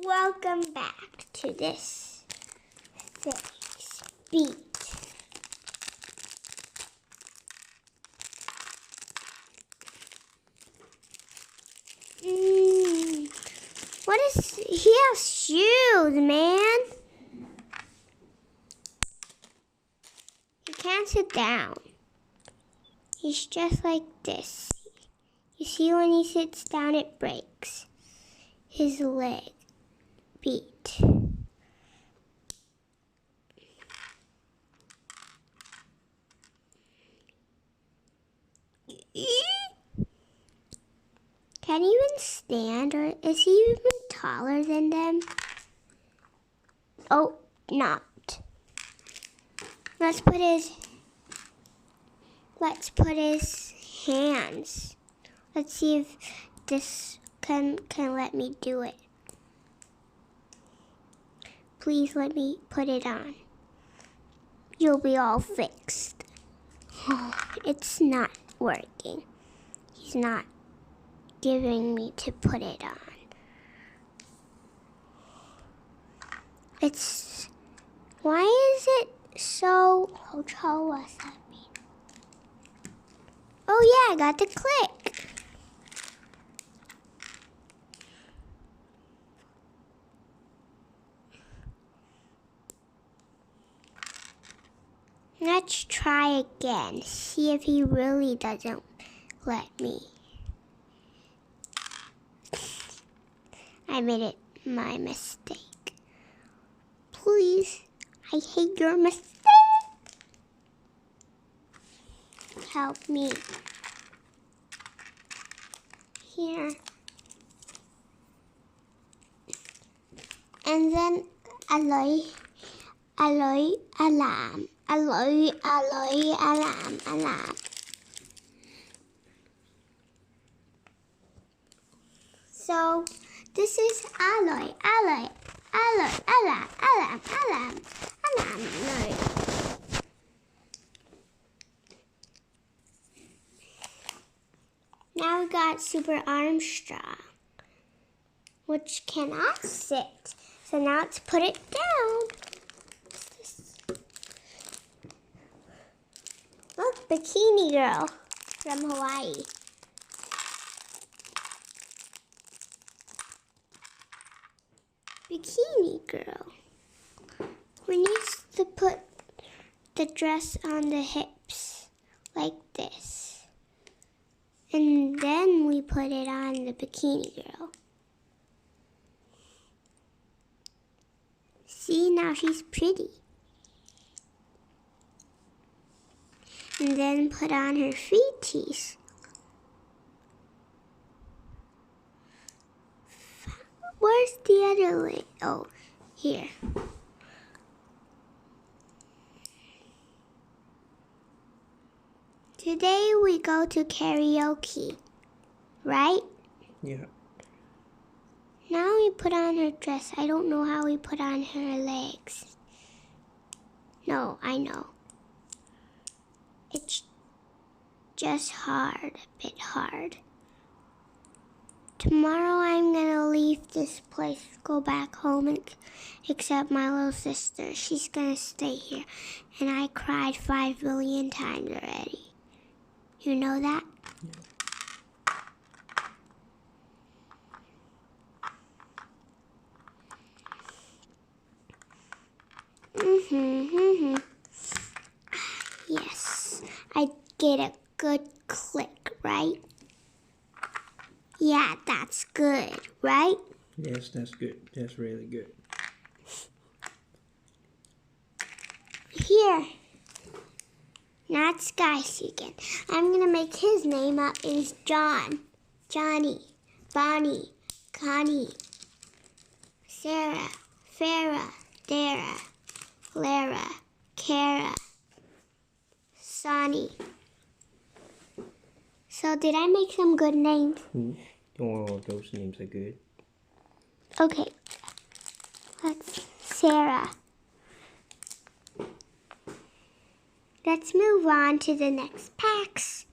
Welcome back to this face beat. What is he has shoes, man? He can't sit down. He's just like this. You see, when he sits down, it breaks his leg beat. Can he even stand, or is he even taller than them? Oh, not. Let's put his hands. Let's see if this can let me do it. Please let me put it on. You'll be all fixed. Oh, it's not working. He's not giving me to put it on. Why is it so wasabi? Oh yeah, I got the click. Let's try again. See if he really doesn't let me. I made it my mistake. Please, I hate your mistake. Help me. Here. And then alam. So this is alam. Now we got Super Armstrong, which cannot sit. So now let's put it down. What's this? Look, Bikini Girl from Hawaii. Bikini Girl. We need to put the dress on the hips like this. And then we put it on the Bikini Girl. See, now she's pretty. And then put on her feeties. Where's the other leg? Oh, here. Today we go to karaoke, right? Yeah. Now we put on her dress. I don't know how we put on her legs. No, I know. It's just hard, a bit hard. Tomorrow I'm gonna leave this place, go back home, and except my little sister. She's gonna stay here. And I cried 5 billion times already. You know that? Yeah. Yes, I get a good click, right? Yeah, that's good, right? Yes, that's good. That's really good. Here. Now it's Sky again. I'm going to make his name up is John, Johnny, Bonnie, Connie, Sarah, Farah, Dara, Lara, Kara, Sonny. So did I make some good names? Oh, those names are good. Okay. Let's Sarah. Let's move on to the next packs.